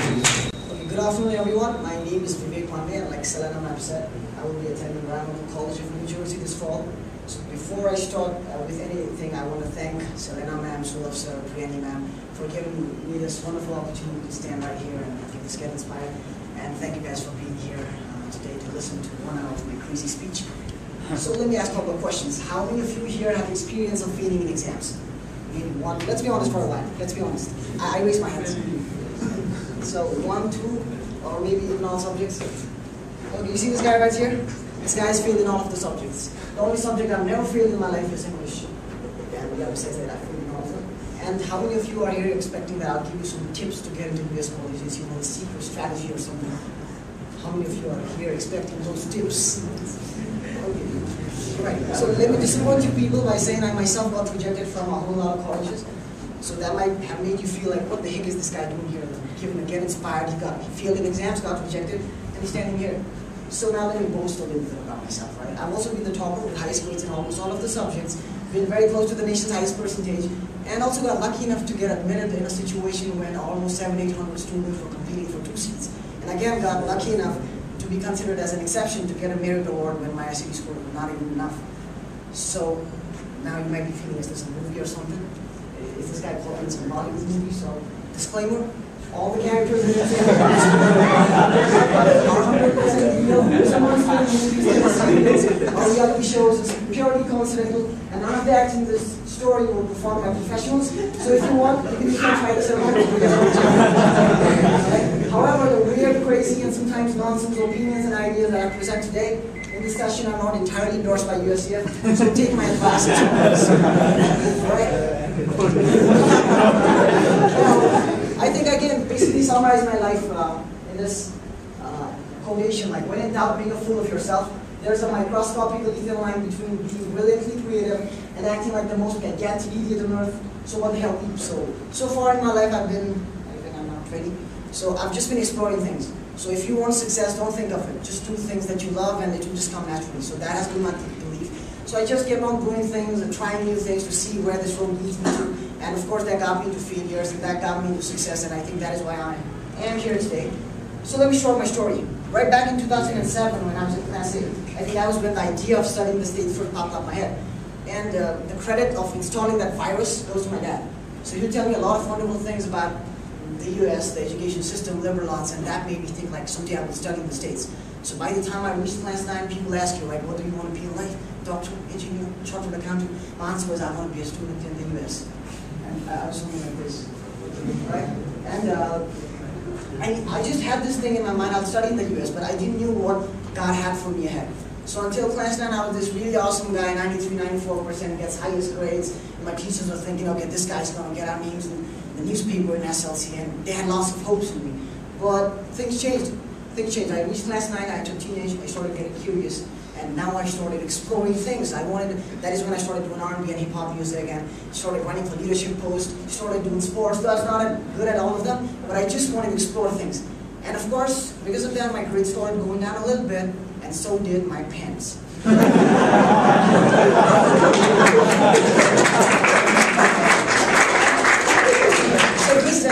Okay, good afternoon, everyone. My name is Vivek Pandey, and like Selena ma'am said, I will be attending Ramapo College of New Jersey this fall. So before I start with anything, I want to thank Selena ma'am, Sulabh sir, Priyanti ma'am for giving me this wonderful opportunity to stand right here and I think this get inspired. And thank you guys for being here today to listen to 1 hour of my crazy speech. So let me ask a couple of questions. How many of you here have experience of failing in exams? Maybe one. Let's be honest for a while. Let's be honest. I raise my hand. So 1, 2, or maybe even all subjects. Okay, you see this guy right here? This guy has failed in all of the subjects. The only subject I've never failed in my life is English. And the other says that I failed in all of them. And how many of you are here expecting that I'll give you some tips to get into US colleges, you know, the secret strategy or something? How many of you are here expecting those tips? Okay. Right. So let me disappoint you people by saying I myself got rejected from a whole lot of colleges. So that might have made you feel like, what the heck is this guy doing here? Given to get inspired, he failed in exams, got rejected, and he's standing here. So now let me boast a little bit about myself, right? I've also been the topper with highest grades in almost all of the subjects, been very close to the nation's highest percentage, and also got lucky enough to get admitted in a situation when almost 700-800 students were competing for 2 seats. And again, got lucky enough to be considered as an exception to get a merit award when my SAT score was not even enough. So now you might be feeling, is this a movie or something? Is this guy called in some Bollywood movie? So disclaimer, all the characters in this are 100% real. Someone's doing movies, or reality shows is purely coincidental, and none of the acting in this story were performed by professionals. So if you want, you can try this at home. However, the weird, crazy, and sometimes nonsense opinions and ideas that I present today in discussion are not entirely endorsed by USEF, so take my advice. Right? I think I can basically summarize my life in this quotation, like, when in doubt, make a fool of yourself. There's a microscopically thin line between being brilliantly creative and acting like the most gigantic idiot on earth. So what the hell? So far in my life, I think I'm not ready. So I've just been exploring things. So if you want success, don't think of it. Just do things that you love and it will just come naturally. So that has been my belief. So I just kept on doing things and trying new things to see where this road leads me to. And of course that got me to failures and that got me to success, and I think that is why I am here today. So let me share my story. Right back in 2007 when I was in class 8, I think that was when the idea of studying the States first popped up in my head. And the credit of installing that virus goes to my dad. So he'll tell me a lot of wonderful things about the US, the education system, liberal arts, and that made me think like someday I will study in the States. So by the time I reached class 9, people ask you like, what do you want to be in life? Doctor, engineer, chartered accountant? My answer was, I want to be a student in the US. And I was something like this, right? And I just had this thing in my mind, I'll study in the US, but I didn't know what God had for me ahead. So until class 9, I was this really awesome guy, 93, 94%, gets highest grades. And my teachers were thinking, okay, this guy's going to get our names in the newspaper in SLC, and they had lots of hopes in me. But things changed. I reached class 9, I entered teenage, I started getting curious, and now I started exploring things. That is when I started doing R&B and hip-hop music, and started running for leadership posts, started doing sports. I was not good at all of them, but I just wanted to explore things. And of course, because of that, my grades started going down a little bit, and so did my pants. So this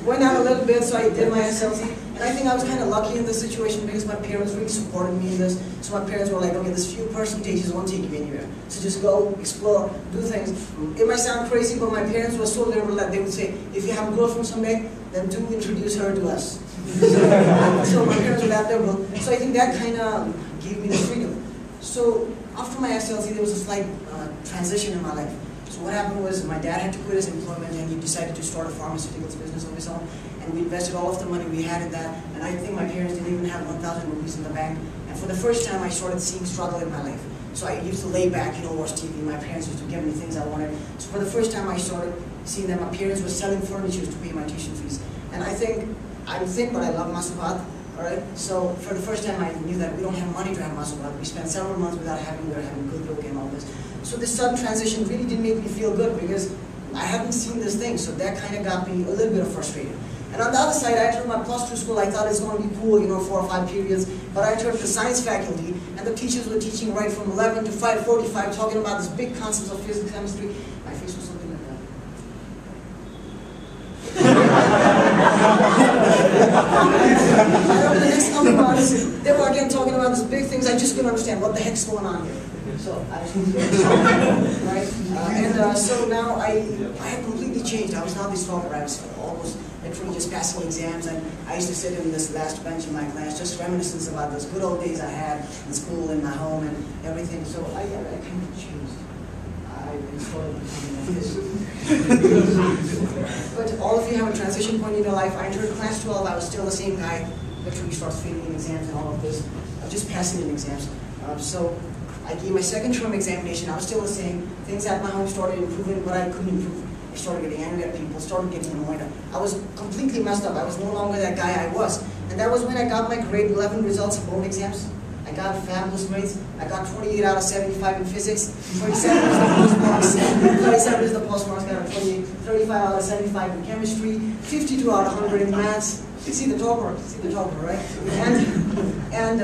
went down a little bit, so I did my SLC. And I think I was kind of lucky in this situation because my parents really supported me in this. So my parents were like, okay, this few percentages won't take you anywhere. So just go, explore, do things. It might sound crazy, but my parents were so liberal that they would say, if you have a girlfriend someday, then do introduce her to us. So my parents were that liberal. So I think that kind of gave me the freedom. So after my SLC, there was a slight transition in my life. So what happened was my dad had to quit his employment and he decided to start a pharmaceuticals business of his own. And we invested all of the money we had in that. And I think my parents didn't even have 1,000 rupees in the bank. And for the first time, I started seeing struggle in my life. So I used to lay back, watch TV. My parents used to give me things I wanted. So for the first time, I started seeing that my parents were selling furniture to pay my tuition fees. And I'm thick, but I love Masabad. Alright? So for the first time, I knew that we don't have money to have Masabad. We spent several months without having good look and all this. So this sudden transition really didn't make me feel good because I hadn't seen this thing. So that kind of got me a little bit frustrated. And on the other side, I entered my +2 school. I thought it's going to be cool, 4 or 5 periods. But I entered the science faculty, and the teachers were teaching right from 11 to 5:45, talking about this big concepts of physics, chemistry. My face was something like that. over the next couple of months, they were again talking about these big things. I just couldn't understand what the heck's going on here. So I was right, so now I had completely changed. I was not this talker. I was almost literally just passing exams, and I used to sit in this last bench in my class, just reminiscence about those good old days I had in school, in my home, and everything. So I kind of changed. I started becoming like this. But all of you have a transition point in your life. I entered class 12. I was still the same guy. Literally starts failing in exams and all of this. Just passing in exams. So I gave my second term examination. I was still the same. Things at my home started improving, but I couldn't improve. I started getting angry at people, started getting annoyed. I was completely messed up. I was no longer that guy I was. And that was when I got my grade 11 results of board exams. I got fabulous grades. I got 28 out of 75 in physics. 37 is the post marks. 37 is the post marks. I got 28, 35 out of 75 in chemistry. 52 out of 100 in maths. See the topper, right? And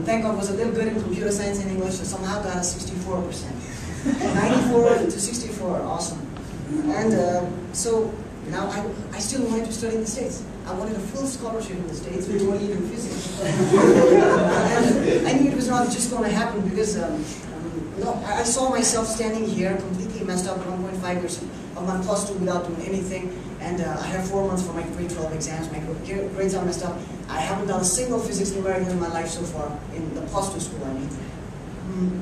thank God was a little good in computer science and English, so somehow got a 64%. 94 to 64, awesome. And so now I still wanted to study in the States. I wanted a full scholarship in the States with 28 in physics. And I knew it was not just going to happen because I saw myself standing here completely messed up, 1.5 years of my +2 without doing anything. And I have 4 months for my grade 12 exams. My grades are messed up. I haven't done a single physics numerical in my life so far, in the +2 school, I mean.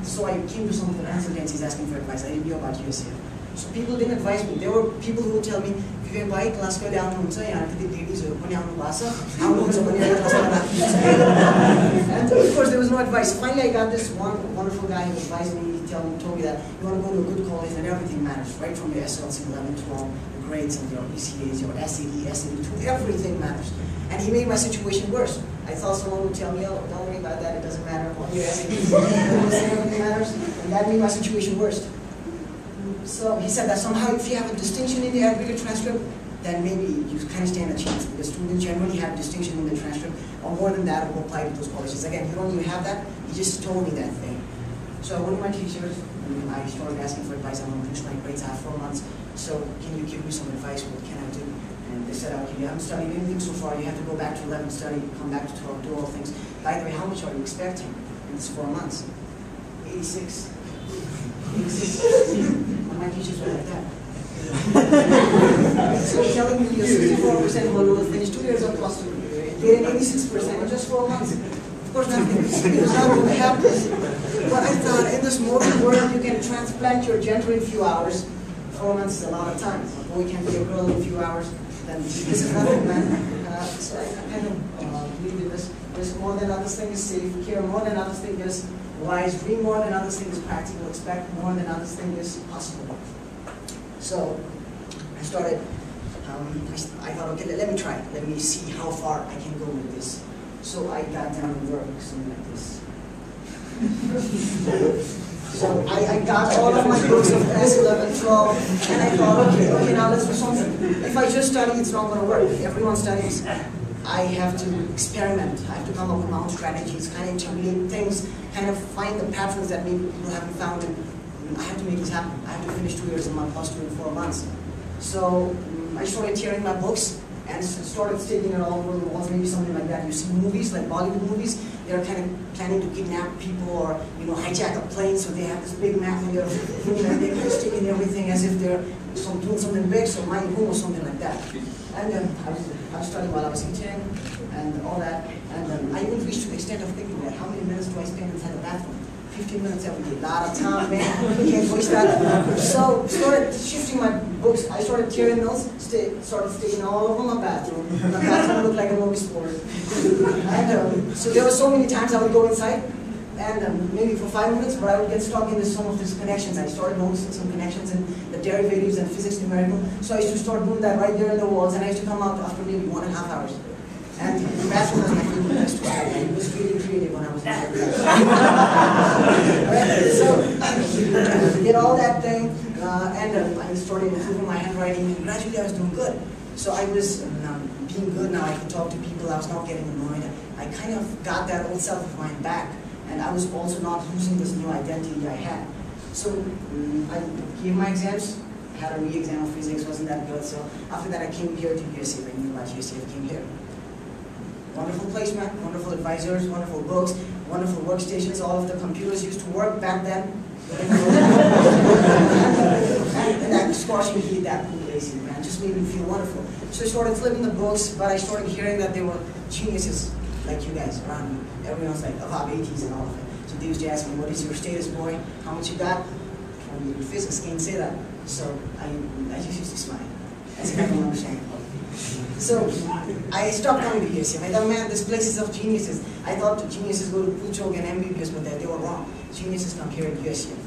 So I came to some of the consultancies asking for advice. I didn't know about USEF. So people didn't advise me. There were people who would tell me, Vivek bhai, class ko ल्याउनुहुन्छ यहाँ त्यति ladiesहरु पनि आउनु भएको छ आउनुहुन्छ भने एउटा क्लासमा राख्नुहुन्छ And of course there was no advice. Finally I got this one wonderful guy who advised me. He told me that you want to go to a good college and everything matters, right from your SLC 11, 12, the grades and your ECAs, your SAT, SAT2, everything matters. And he made my situation worse. I thought someone would tell me, oh, don't worry about that, it doesn't matter. All your SATs, everything matters. And that made my situation worse. So he said that somehow if you have a distinction in the aggregate transcript, then maybe you kind of stand a chance, because students generally have distinction in the transcript, or more than that, will apply to those colleges. Again, you don't even have that, he just told me that thing. So one of my teachers, I started asking for advice. I'm going to finish my grades. I have 4 months, so can you give me some advice? What can I do? And they said, okay, you haven't studied anything so far, you have to go back to 11, study, come back to 12, do all things. By the way, how much are you expecting in this 4 months? 86. 86. My teachers were like that. So telling me you're 64% will finish 2 years of +2. Get an 86% in just 4 months. Of course, nothing. It was not going to happen. But I thought in this modern world you can transplant your gender in a few hours. 4 months is a lot of time. A boy can be a girl in a few hours. Then this is nothing, man. So I kind of believe in this. There's more than others think is safe. Care more than others think is wise. Dream more than others think is practical. Expect more than others think is possible. So I started. I thought, okay, let me try it. Let me see how far I can go with this. So I got down to work, something like this. So I got all of my books of S11, 12, and I thought, okay, now let's do something. If I just study, it's not going to work. Everyone studies. I have to experiment. I have to come up with my own strategies, kind of interrelate things, kind of find the patterns that maybe people haven't found. And I have to make this happen. I have to finish 2 years of my +2 in 4 months. So I started tearing my books and started sticking it all over the walls, maybe something like that. You see movies, like Bollywood movies, they're kind of planning to kidnap people or, hijack a plane, so they have this big map and they're kind of sticking everything as if they're doing something big, so my room or something like that. And then I was studying while I was eating and all that, and I even reached to the extent of thinking that how many minutes do I spend inside the bathroom? 15 minutes every day, a lot of time, man. You can't waste that. So started shifting my books. I started tearing those, started sticking all over my bathroom. My bathroom looked like a movie sport. And so there were so many times I would go inside, and maybe for 5 minutes, but I would get stuck into some of these connections. I started noticing some connections in the derivatives and physics numerical. So I used to start doing that right there in the walls, and I used to come out after maybe 1.5 hours. And the bathroom was my favorite place to study. It was really creative when I was in there. So I did all that thing, and I started improving my handwriting, and gradually I was doing good. So I was being good now. I could talk to people. I was not getting annoyed. I kind of got that old self of mine back, and I was also not losing this new identity I had. So I gave my exams. Had a re-exam of physics. Wasn't that good. So after that, I came here to USEF. I knew about USEF. Came here. wonderful placement, wonderful advisors, wonderful books, wonderful workstations. All of the computers used to work back then. And that scorching heat, that cool AC, man, just made me feel wonderful. So I started flipping the books, but I started hearing that there were geniuses like you guys around me. Everyone's like above 80s and all of it. So they used to ask me, what is your status, boy? How much you got? 28 physics, can't say that. So I just used to smile. As if I don't understand. So I stopped coming to USEF. I thought, man, this place is of geniuses. I thought the geniuses go to Puchog and MBBS, but they were wrong. Geniuses come here at USEF.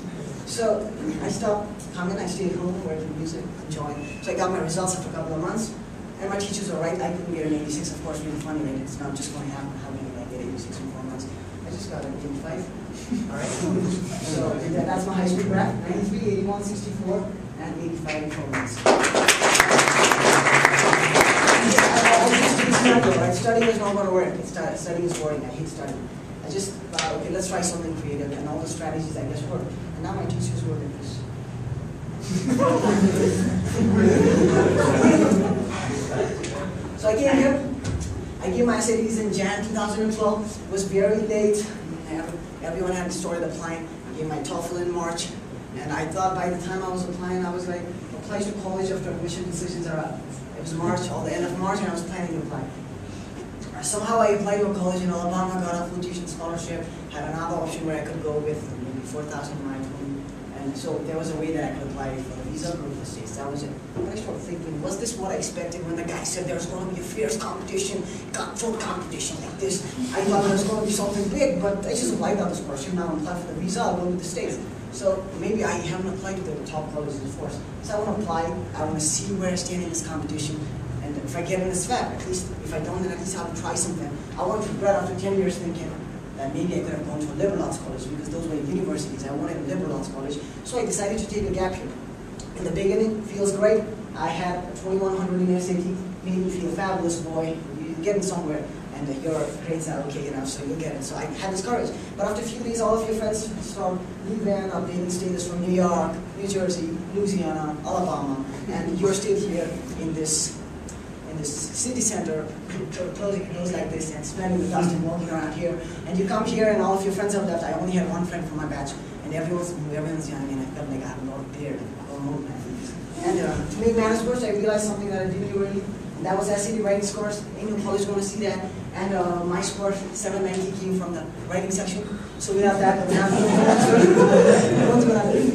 So I stopped coming. I stayed home, working music, enjoying. So I got my results after a couple of months. And my teachers were right. I couldn't get an 86. Of course, really funny, right? It's not just going to happen. How can I get 86 in 4 months? I just got an 85. All right. So that's my high school graph: 93, 81, 64, and 85 in 4 months. I used to be smart though, right? Studying is not going to work. Studying is boring. I hate studying. I just okay, let's try something creative, and all the strategies I guess work. And now my teachers work at this. So I came here. I gave my SATs in Jan 2012. It was very late. Everyone had started applying. I gave my TOEFL in March. And I thought by the time I was applying, I was like, apply to college after admission decisions are out. It was March, all the end of March, and I was planning to apply. Somehow I applied to a college in Alabama, got a full tuition scholarship, had another option where I could go with maybe 4,000 miles. And so there was a way that I could apply for the visa, go to the States. That was it. But I started thinking, was this what I expected when the guy said there was going to be a fierce competition, cutthroat competition like this? I thought there was going to be something big, but I just applied on the scholarship. Now I'm applying for the visa, I'll go to the States. So maybe I haven't applied to the top colleges before. So I want to apply, I want to see where I stand in this competition. And if I get in this fab, at least if I don't, then at least I'll try something. I won't regret after 10 years thinking that maybe I could have gone to a liberal arts college because those were universities. I wanted a liberal arts college. So I decided to take a gap year. In the beginning, feels great. I had a 2100 in SAT, made me feel fabulous, boy. You're getting somewhere. And your grades are okay enough, so you'll get it. So I had this courage. But after a few days, all of your friends start leaving, updating status from New York, New Jersey, Louisiana, Alabama, and you're still here in this city center, closing your nose like this and smelling the dust and walking around here. And you come here and all of your friends have left. I only had one friend from my batch, and everyone's young, and I felt like I had a lot of beard, and to make matters worse, I realized something that I didn't do early. That was SAT writing scores. Ain't no college going to see that. And my score, 790, came from the writing section. So without that, it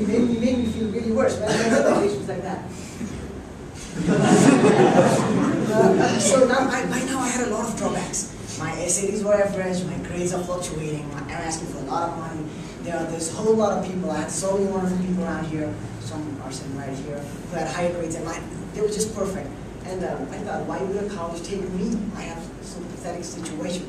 made me feel really worse. But I never was like that. So now, by now I had a lot of drawbacks. My SATs were average, my grades are fluctuating, I'm asking for a lot of money. There's a whole lot of people. I had so many wonderful people around here, some are sitting right here, who had higher grades than mine. They were just perfect. And I thought, why would a college take me? I have some pathetic situation.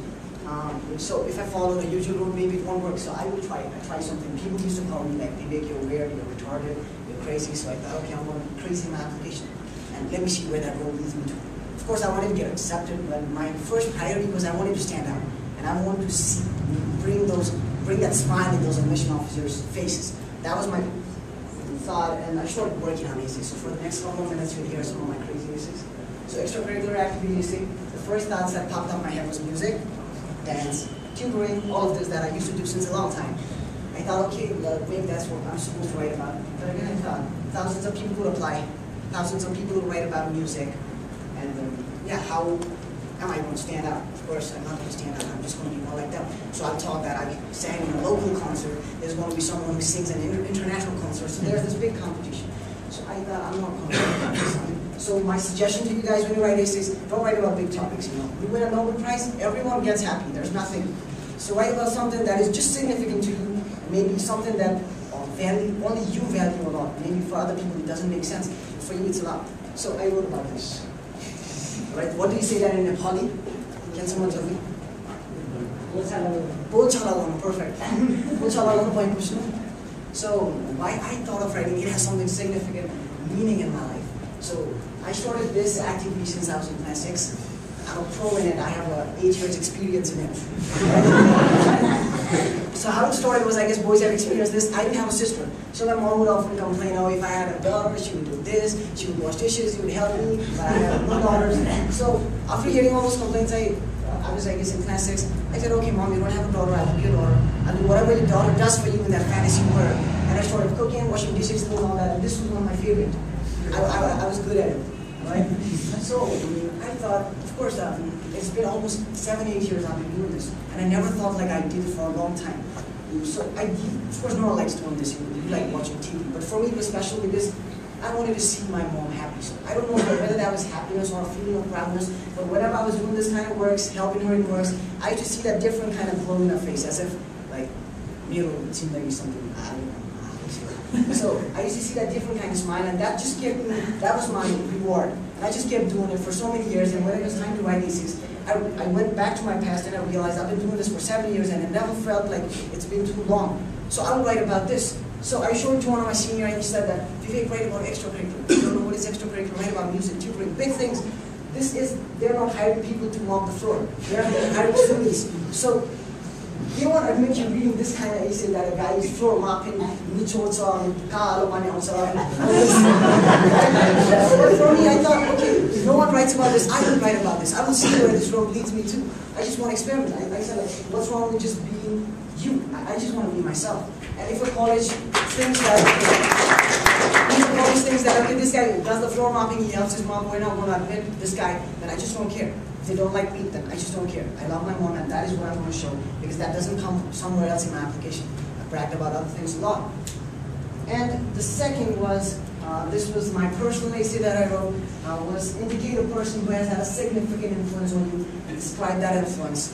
So if I follow the usual route, maybe it won't work. So I will try it. I try something. People used to call me like, Vivek, you're weird, you're retarded, you're crazy. So I thought, okay, I'm going to be crazy in my application. And let me see where that road leads me to. Of course, I wanted to get accepted, but my first priority was I wanted to stand out. And I wanted to see, bring that smile in those admission officers' faces. That was my thought, and I started working on essays. So for the next couple of minutes, you'll hear some of my crazy essays. So extracurricular activities, the first thoughts that popped up in my head was music, dance, tutoring, all of this that I used to do since a long time. I thought, okay, well, maybe that's what I'm supposed to write about. But again, I thought, thousands of people who apply, thousands of people who write about music, and yeah, how am I going to stand out? Of course, I'm not going to stand out, I'm just going to be more like them. So I thought that I sang in a local concert, there's going to be someone who sings in an international concert, so there's this big competition. So I thought, I'm not going to do this. So my suggestion to you guys when you write essays, don't write about big topics, you know. You win a Nobel Prize, everyone gets happy, there's nothing. So write about something that is just significant to you, maybe something that only you value a lot. Maybe for other people it doesn't make sense, for you it's a lot. So I wrote about this. Right? What do you say that in Nepali? Can someone tell me? Perfect. So why I thought of writing, it has something significant meaning in my life. So I started this activity since I was in class 6. I'm a pro in it. I have 8 years experience in it. So how it started was, I guess boys have experienced this. I didn't have a sister. So my mom would often complain, oh, if I had a daughter, she would do this, she would wash dishes, she would help me, but I have no daughters. So after hearing all those complaints, I I was, I guess, in class 6. I said, okay, Mom, you don't have a daughter, I'll be your daughter. I'll do whatever your daughter does for you in that fantasy world. And I started cooking, washing dishes, doing all that, and this was one of my favorite. I was good at it, right? So I thought, of course, it's been almost 7, 8 years I've been doing this, and I never thought like I did it for a long time. So of course, no one likes doing this. You like watching TV, but for me it was special because I wanted to see my mom happy. So I don't know whether that was happiness or a feeling of proudness, but whenever I was doing this kind of works, helping her in works, I used to see that different kind of glow in her face, as if like, it seemed like something, I don't know. So I used to see that different kind of smile, and that just kept me, that was my reward. And I just kept doing it for so many years, and when it was time to write essays, I went back to my past and I realized I've been doing this for 7 years and it never felt like it's been too long. So I would write about this. So I showed it to one of my seniors and he said that, Vivek, write about extracurricular. You don't know what is extracurricular, write about music, tutoring, big things. They're not hiring people to mop the floor. They're hiring students. So you won't admit you're reading this kind of essay that a guy is floor mopping, but for me, I thought, okay, no one writes about this, I will write about this. I will see where this road leads me to. I just want to experiment. I said, like, what's wrong with just being you? I just want to be myself. And if a college thinks that, okay, this guy does the floor mopping, he helps his mom, we're not going to admit this guy, then I just don't care. If they don't like me, then I just don't care. I love my mom, and that is what I'm going to show, because that doesn't come somewhere else in my application. I bragged about other things a lot. And the second was, this was my personal essay that I wrote, was indicate a person who has had a significant influence on you and describe that influence.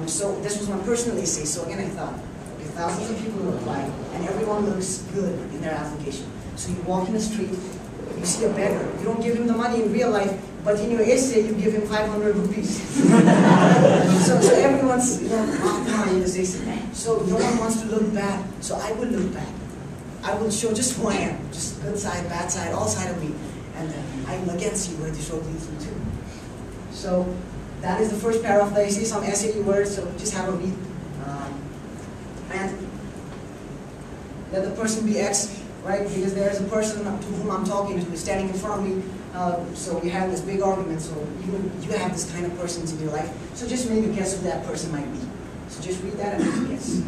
So this was my personal essay. So again, I thought, okay, thousands of people will apply, and everyone looks good in their application. So you walk in the street, you see a beggar. You don't give him the money in real life, but in your essay, you give him 500 rupees. so everyone's, in this essay. So no one wants to look bad. So I will look bad. I will show just who I am, just good side, bad side, all side of me. And I will again see where this road leads me to. So that is the first paragraph of the essay, some essay words, so just have a read. And let the person be X, right? Because there is a person to whom I'm talking to who's standing in front of me. So we have this big argument, so you have this kind of persons in your life. So just make a guess who that person might be. So just read that and make a guess.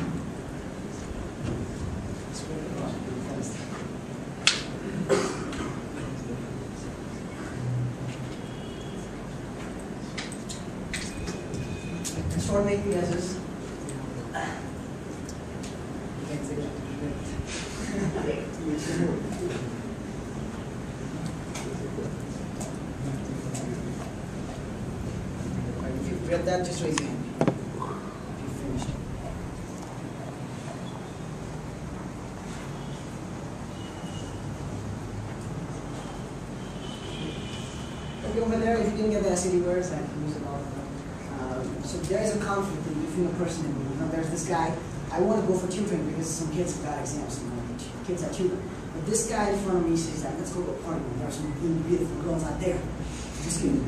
Start making guesses. You can't say that. If you've read that, just raise your hand. If you've finished. Okay, over there, if you didn't get the SAT words, I can use it all. So there is a conflict between a person and me. There's this guy, I want to go for tutoring because some kids have got exams, kids are tutoring. But this guy in front of me says that, let's go to a party. There are some really beautiful girls out there. Just kidding.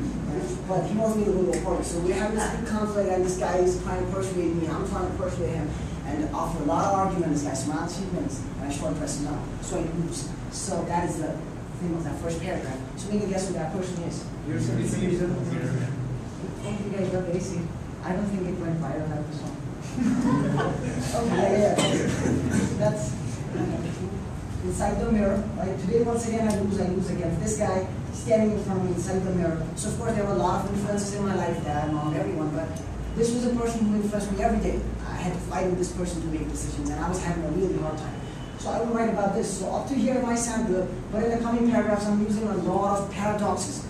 But he wants me to go to a party. So we have this big conflict, and this guy is trying to persuade me, I'm trying to persuade him. And after a lot of argument, this guy smiles, she wins, and I start dressing up. So I lose. So that is the thing of that first paragraph. So we can guess who that person is. Thank you guys got the AC. I don't think it went viral, that was song. Okay, yeah. That's inside the mirror. Right? Today, once again, I lose again. This guy standing in front of me inside the mirror. So, of course, there were a lot of influences in my life, Dad, Mom, everyone, but this was a person who influenced me every day. I had to fight with this person to make decisions, and I was having a really hard time. So I will write about this. So up to here, it might sound good, but in the coming paragraphs, I'm using a lot of paradoxes.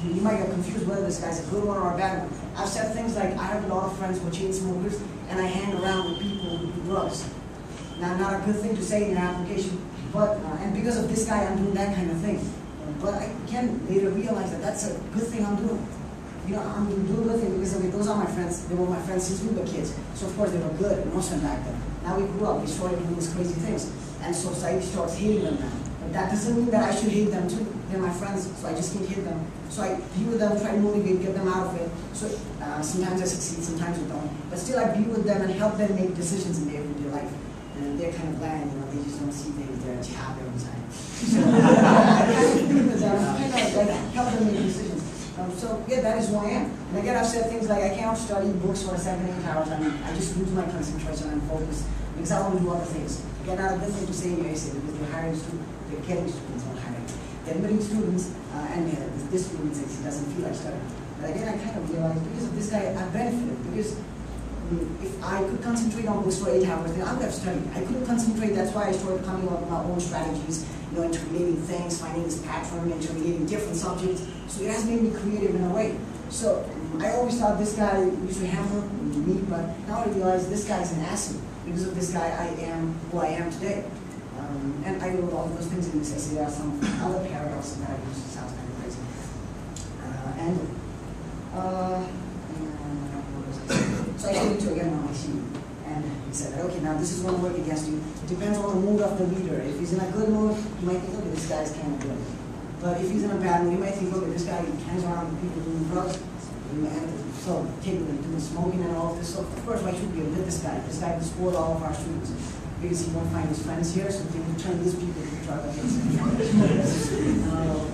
You might get confused whether this guy's a good one or a bad one. I've said things like, I have a lot of friends who are chain smokers, and I hang around with people who do drugs. Now, not a good thing to say in your application, but and because of this guy, I'm doing that kind of thing. But I can later realize that that's a good thing I'm doing. I'm doing good thing because those are my friends. They were my friends since we were kids. So of course they were good, most of them back then. Now we grew up, we started doing these crazy things, and society starts hating them now. But that doesn't mean that I should hate them too. They're my friends, so I just can't hate them. So I be with them, try to motivate, get them out of it. So sometimes I succeed, sometimes I don't. But still I be with them and help them make decisions in their everyday life. And they're kind of blind, they just don't see things. They're jihad every time. So I kind of be with them, I kind of help them make decisions. So yeah, that is who I am. And again, I've said things like I can't study books for 7, 8 hours. I mean, I just lose my concentration and focus because I want to do other things. Again, not a good thing to say in USEF because they're hiring students, they're getting students, not hiring. They're admitting students, and this student says he doesn't feel like studying. But again, I kind of realized because of this guy, I benefited because if I could concentrate on books for 8 hours, then I would have studied. I couldn't concentrate. That's why I started coming up with my own strategies. Interrelating things, finding this pattern, interrelating different subjects. So it has made me creative in a way. So I always thought this guy used to hammer me, but now I realize this guy is an asset. Because of this guy, I am who I am today. And I wrote all of those things in this essay. There are some other paradoxes that I use. It sounds kind of crazy. So I showed it to again on my sheet. And he said, okay, now this is going to work against you. It depends on the mood of the reader. If he's in a good mood, you might think, okay, this guy's kind of good. But if he's in a bad mood, you might think, okay, this guy hangs around with people doing drugs, and so taking them, doing smoking and all of this. So of course, why should we admit this guy? This guy will spoil all of our students because he won't find his friends here, so they will turn these people to drug against him.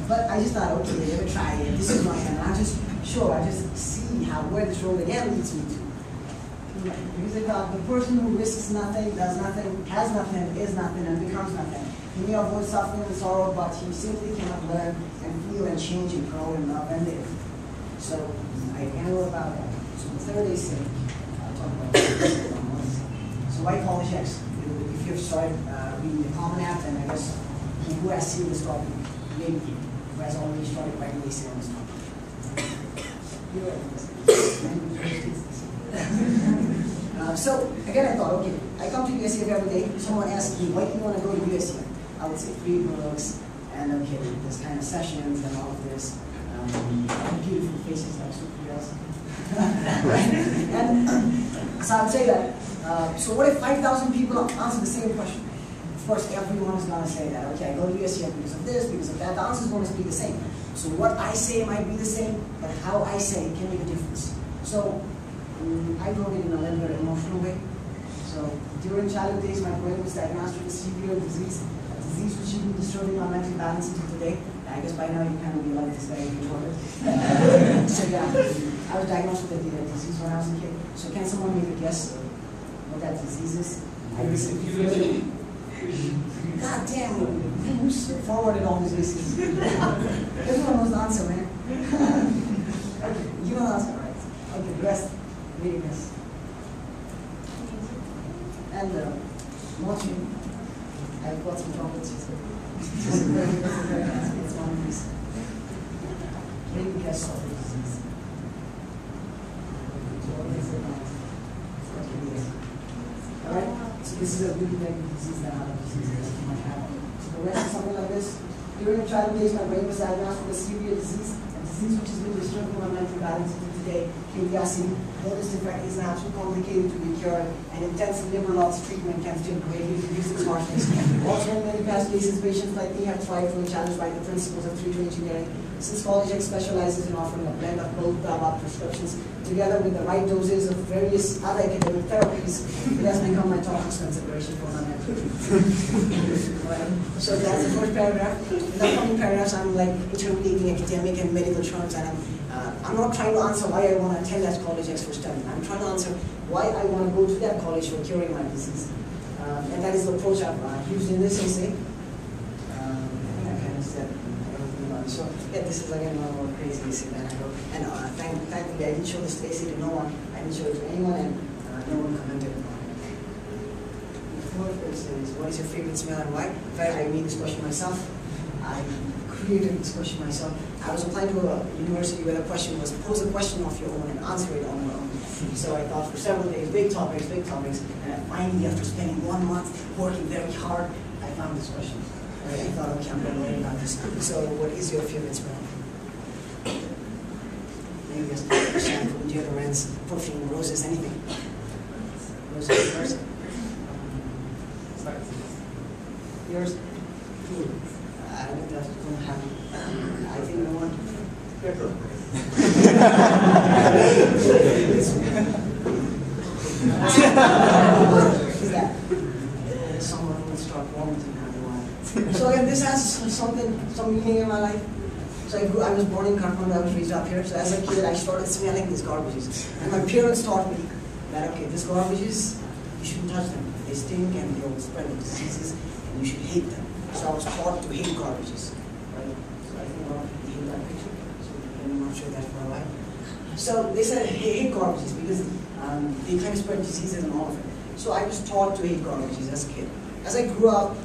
But I just thought, okay, let me try it. This is my hand. I just see where this road again leads me to. Because I thought the person who risks nothing, does nothing, has nothing, is nothing, and becomes nothing. He may avoid suffering and sorrow, but he simply cannot learn and feel and change and grow and love and live. So I know about that. So the third essay, I'll talk about that. So why college X? If you've started reading the Common App, then I guess who has seen this topic? Maybe who has already started writing the essay on this topic. So again, I thought, okay, I come to USEF every day. Someone asks me, why do you want to go to USEF? I would say 3 books, and okay, this kind of sessions and all of this. Beautiful faces like superheroes. And so I would say that. So what if 5,000 people answer the same question? Of course, everyone is going to say that. Okay, I go to USEF because of this, because of that. The answer is going to be the same. So what I say might be the same, but how I say it can make a difference. So I wrote it in a little bit emotional way. So during childhood days, my brain was diagnosed with a severe disease, a disease which has been disturbing my mental balance until today. I guess by now you kind of realize this guy is retarded. So yeah, I was diagnosed with a disease when I was a kid. So can someone make a guess what that disease is? I basically God damn, who's forwarded all these diseases? Everyone knows the answer, man. Okay, you know the answer, right? Okay, the rest. Really nice. And watching, I've got some chocolates. It's one of these. Maybe guess what the disease. Alright? So this is a really big disease that other diseases might have. So the rest is something like this. During childhood days, my brain was diagnosed with a severe disease, a disease which has been disturbing my mental balance until today. Curiosity, noticed in fact is not too complicated to be cured, and intensive liberal arts treatment can still greatly reduce its harshness. Also, in many past cases, patients like me have thrived when challenged by the principles of 3D engineering. Since College X specializes in offering a blend of both Ramapo prescriptions, together with the right doses of various other academic therapies, it has become my topmost consideration for my mental So that's the first paragraph. In the upcoming paragraphs, I'm like interrelating academic and medical terms, and I'm not trying to answer why I want to attend that College X for study. I'm trying to answer why I want to go to that college for curing my disease. And that is the approach I've used in this essay. I think I kind of said everything about it. So yeah, this is again one more crazy essay that I wrote. And thankfully, I didn't show this essay to no one. I didn't show it to anyone, and no one commented on it. The fourth question is, what is your favorite smell and why? In fact, I made this question myself. I created this question myself. I was applying to a university where the question was pose a question of your own and answer it on your own. So I thought for several days, big topics, and finally after spending 1 month working very hard, I found this question. I thought, okay, I'm going to learn about this. So what is your favorite smell? Maybe just shampoo, deodorants, perfume, roses, anything. Roses first. Yours? Food. I don't have. I think no one. Pepper. Is that? Someone will start vomiting. So again, this has some meaning in my life. So I was born in Kathmandu, I was raised up here. So as a kid, I started smelling these garbages. And my parents taught me that, okay, these garbages, you shouldn't touch them. They stink and they will spread the diseases, and you should hate them. So I was taught to hate garbages. Right? So I think a lot of people hate that picture. So I'm not sure that for a while. So they said, hey, hate garbages because they kind of spread diseases and all of it. So I was taught to hate garbages as a kid. As I grew up,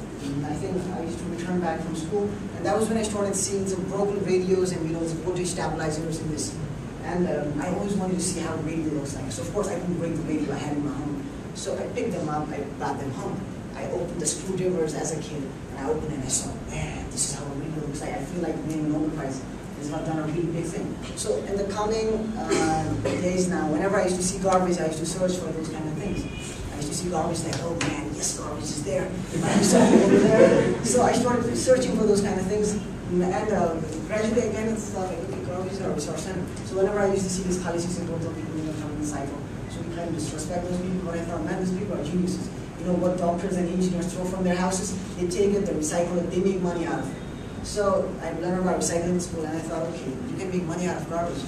I think I used to return back from school, and that was when I started seeing some broken radios and voltage stabilizers in this. And I always wanted to see how a radio looks like. So of course I couldn't break the radio I had in my home. So I picked them up, I brought them home. I opened the screwdrivers as a kid, and I opened it and I saw, man, this is how a radio looks like. I feel like winning a Nobel Prize. I've done a really big thing. So in the coming days now, whenever I used to see garbage, I used to search for those kind of things. I used to see garbage like, oh man, yes, garbage is there. Something over there. So I started searching for those kind of things. And gradually I kind of thought, like, okay, garbage is our resource center. So whenever I used to see these policies and told people come in the cycle, so we kind of disrespect those people. But I thought, man, these people are geniuses. You know what doctors and engineers throw from their houses? They take it, they recycle it, they make money out of it. So I learned about recycling in school, and I thought, okay, you can make money out of garbage.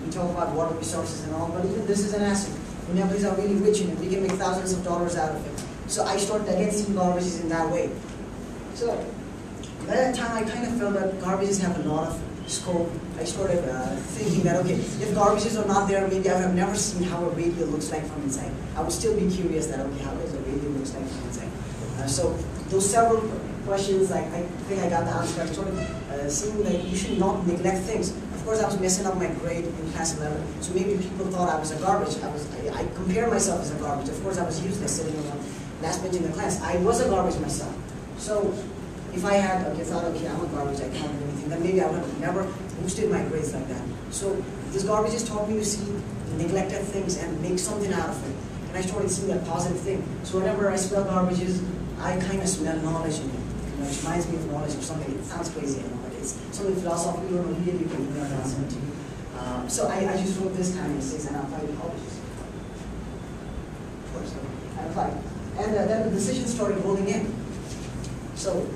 We talk about water resources and all, but even this is an asset. Nepalese are really rich in it. We can make thousands of dollars out of it. So I started again seeing garbages in that way. So by that time, I kind of felt that garbages have a lot of scope. I started thinking that, okay, if garbages are not there, maybe I have never seen how a radio looks like from inside. I would still be curious that, okay, how does a radio looks like from inside? So those several questions, like, I think I got the answer. I started seeing that you should not neglect things. Of course, I was messing up my grade in class 11, so maybe people thought I was a garbage. I compare myself as a garbage. Of course, I was useless sitting on the last bench in the class. I was a garbage myself. So if I had thought, okay, I'm a garbage, I can't do anything, then maybe I would have never boosted my grades like that. So this garbage has taught me to see neglected things and make something out of it. And I started seeing that positive thing. So whenever I smell garbages, I kind of smell knowledge in it. It reminds me of knowledge of something. It sounds crazy, but it's something philosophical or real you can learn about something. So I just wrote this kind of essays and I applied to colleges. Of course, I applied. And then the decisions started rolling in. So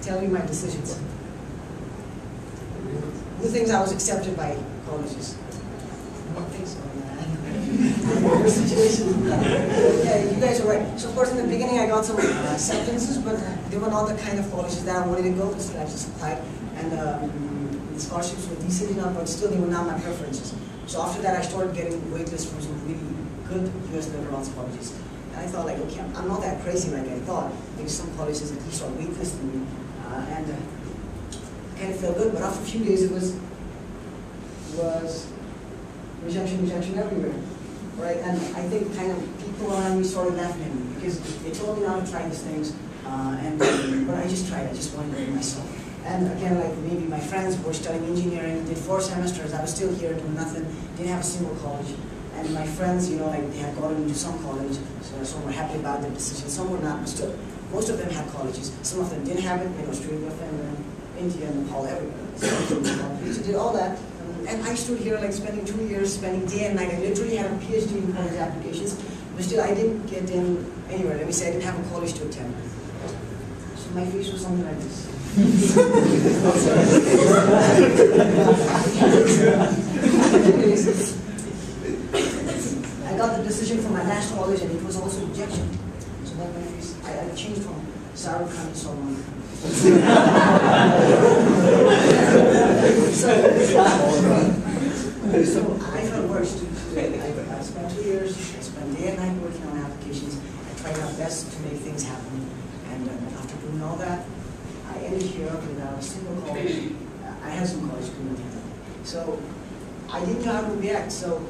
tell me my decisions. Who thinks I was accepted by colleges? I don't think so, man. Situation. Yeah, you guys are right. So of course in the beginning I got some acceptances, but they were not the kind of colleges that I wanted to go to, so I just applied. And the scholarships were decent enough, but still they were not my preferences. So after that I started getting waitlists from some really good US liberal arts colleges. And I thought, like, okay, I'm not that crazy like I thought, because some colleges at least are waitlisting me. And kind of felt good, but after a few days it was rejection everywhere, right? And I think kind of people around me started laughing at me because they told me not to try these things, but I just tried. I just wanted to do it myself. And again, like maybe my friends were studying engineering, did 4 semesters. I was still here doing nothing, didn't have a single college. And my friends, you know, like they had gotten into some college, so some were happy about their decision, some were not, but still, most of them had colleges. Some of them didn't have it in Australia, Finland, India, Nepal, everywhere. So did all that. And I stood here like spending 2 years, spending day and night. I literally had a PhD in college applications, but still I didn't get in anywhere. Let me say I didn't have a college to attend. So my face was something like this. I got the decision from my last college and it was also rejection. So my face, I changed from Sarah Khan to Salman. So I felt worse. I spent 2 years, I spent day and night working on applications. I tried my best to make things happen. And after doing all that, I ended here without a single college. I had some college community. So I didn't know how to react. So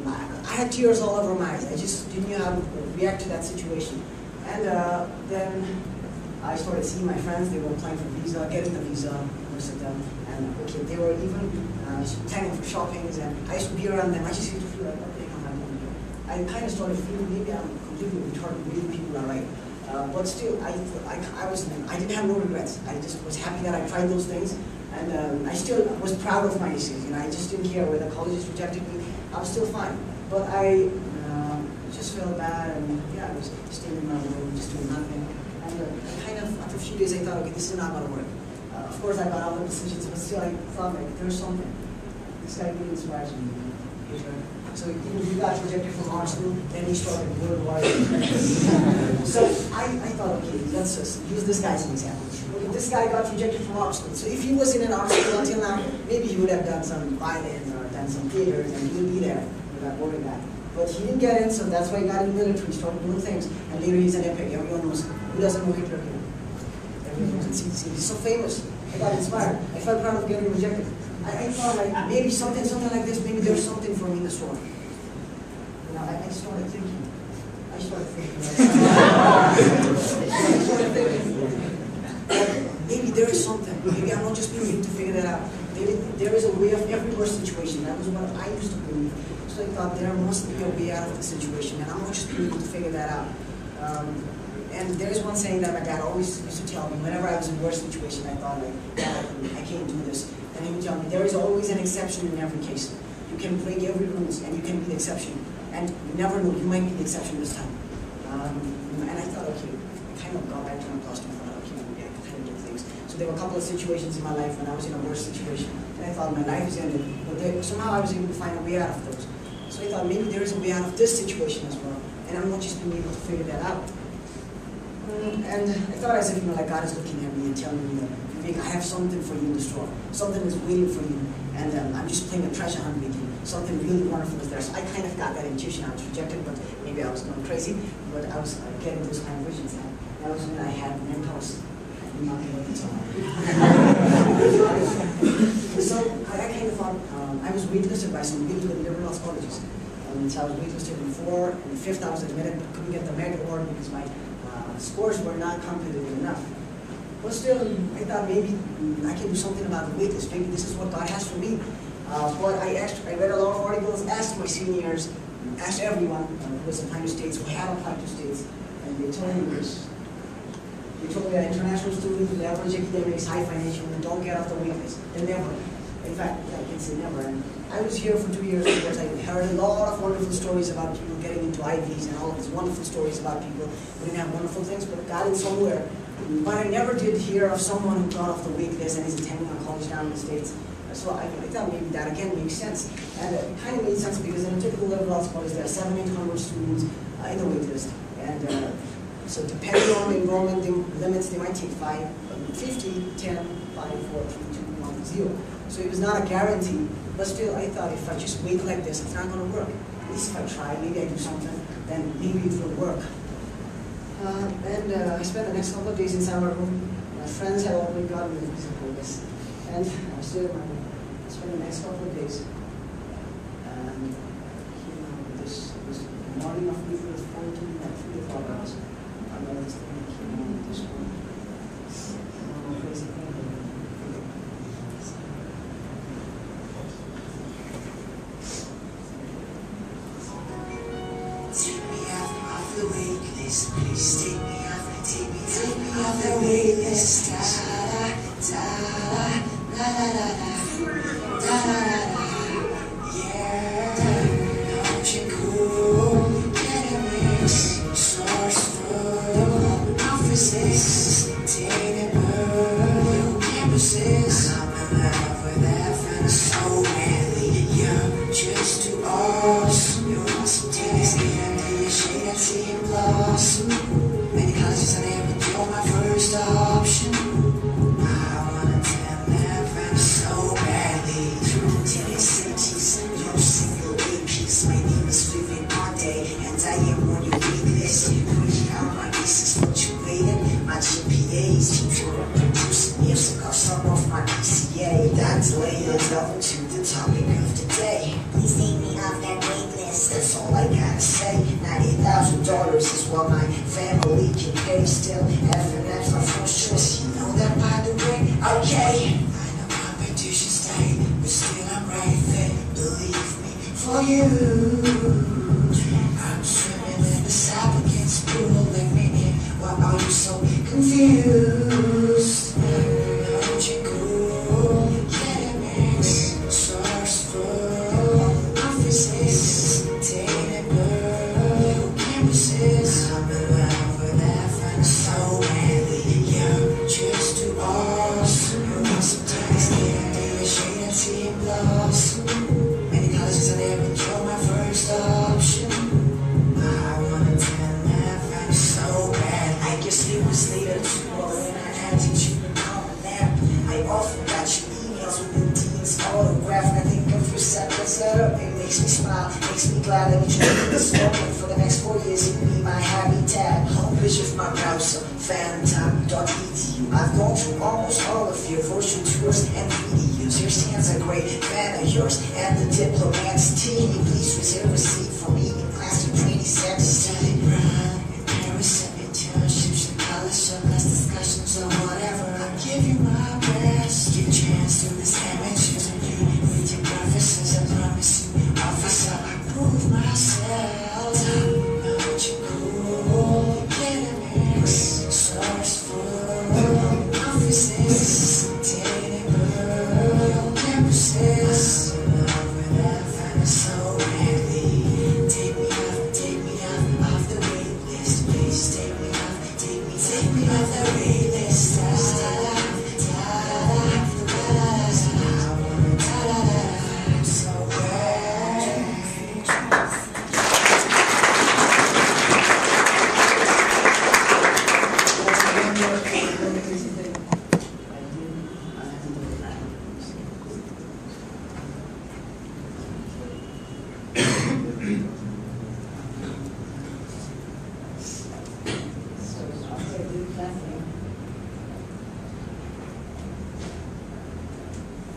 I had tears all over my eyes. I just didn't know how to react to that situation. And then I started seeing my friends. They were applying for visa, getting the visa, most of them. And okay, they were even planning for shoppings. And I used to be around them. I just used to feel like, okay, I'm going here. I kind of started feeling maybe I'm completely retarded. Maybe people are right. But still, I didn't have no regrets. I just was happy that I tried those things. And I still was proud of my essays. You know, I just didn't care whether colleges rejected me. I was still fine. But I just felt bad, and yeah, I was staying in my room, just doing nothing. And kind of, after a few days, I thought, okay, this is not going to work. Of course, I got out of decisions, but still, I thought like there's something. This guy really inspires me. So he got rejected from art school, then he started World War II. So I thought, okay, let's just use this guy as an example. Okay, this guy got rejected from art school. So if he was in an art school until now, maybe he would have done some violin or done some theater, and he would be there with that boring guy. But he didn't get in, so that's why he got in the military, started doing things, and later he's an epic. Everyone knows. Who doesn't know Hitler here? Everyone knows. He's so famous. I got inspired. I felt proud of getting rejected. I thought like maybe something like this, maybe there's something for me in the store. You know, I started thinking. Maybe there is something. Maybe I'm not just being able to figure that out. Maybe there is a way of every worst situation. That was what I used to believe. So I thought there must be a way out of the situation, and I'm not just being able to figure that out. And there is one saying that my dad always used to tell me whenever I was in a worse situation. I thought like, Dad, I can't do this. And he would tell me, there is always an exception in every case. You can break every rules and you can be the exception. And you never know, you might be the exception this time. And I thought, okay, I kind of got back to my plus two and thought, okay, yeah, I kind of do things. So there were a couple of situations in my life when I was in a worse situation. And I thought my life is ended. But somehow I was able to find a way out of those. So I thought maybe there is a way out of this situation as well. And I'm not just being able to figure that out. And I thought as if, like God is looking at me and telling me that, Vivek, I have something for you in the store. Something is waiting for you. And I'm just playing a treasure hunt with you. Something really wonderful is there. So I kind of got that intuition. I was rejected, but maybe I was going crazy. But I was getting those kind of visions. And that was when I had an impulse. Nothing at the time. So I kind of thought, I was waitlisted by some really good liberal arts colleges. So I was waitlisted in 4, and the 5th I was admitted, but couldn't get the merit award because my scores were not competitive enough. But still, I thought maybe I can do something about the waitlist. Maybe this is what God has for me. But I read a lot of articles, asked my seniors, asked everyone who was applying to states, who had applied to states, and they told me this. They told me that international students with average academics, high financial, and don't get off the waitlist. They never. In fact, I can say never. And I was here for 2 years because I heard a lot of wonderful stories about people getting into IVs and all of these wonderful stories about people who didn't have wonderful things, but got in somewhere. But I never did hear of someone who got off the wait list and is attending a college down in the States. So I thought maybe that again makes sense. And it kind of made sense because in a typical liberal arts college, there are 700-800 students in the wait list. And so depending on the enrollment limits, they might take 5, 50, 10, 5, 4, 3, 2, 1, 0. So it was not a guarantee. But still, I thought if I just wait like this, it's not going to work. At least if I try, maybe I do something, then maybe it will work. I spent the next couple of days inside my room. My friends had already gotten me this progress. And I was still in my room. I spent the next couple of days. And this morning of April 14 at 3 o'clock, I got this thing that came on this morning. Crazy thing. Take me off the wait list, please take me off the wait list. Yeah, ocean cool, get a mix, source full, offices, attainable, campuses. I'm in love with that friend so badly. You're just too awesome. You're awesome, taste me under your shade and see you blossom. Many colleges are there, but you're my first option. I wanna tell that friend so badly. Through 10 cities, no single APs. My name is Vivek Pandey, and I am on your wait list. Putting out my pieces, fluctuating. My GPAs keep you producing music off some of my PCA. That's later down to the topic of the day. Please take me off that wait list. That's all I gotta say. $90,000 is what my family can pay. Still, FNF's my first choice. You know that by the way? Okay. I know competition's tight, but still I'm right fit. Believe me, for you. I'm swimming in this applicant's pool. Let me in. Why are you so confused? Ocean cool, get a mix, source full, offices, attainable, campuses. I'm in love with that friend so badly. You're just too awesome. makes me glad that you chose this moment. For the next 4 years, it will be my habitat. Home page of my browser, phantom.edu. I've gone through almost all of your virtual tours and videos. Your stands are great, fan of yours and the diplomat's team. Please reserve a seat for me in class of 27. Studied Brown in Paris and internships in college, so less discussions or whatever. I'll give you my best. Give a chance to this amateur and you with your professors. I promise you, officer, I prove myself. Top notch and cool, get a mix, sourceful offices, tenable campuses. Over that find us so badly. Take me off the wait list, please. Take me off the wait list. I'm so bad.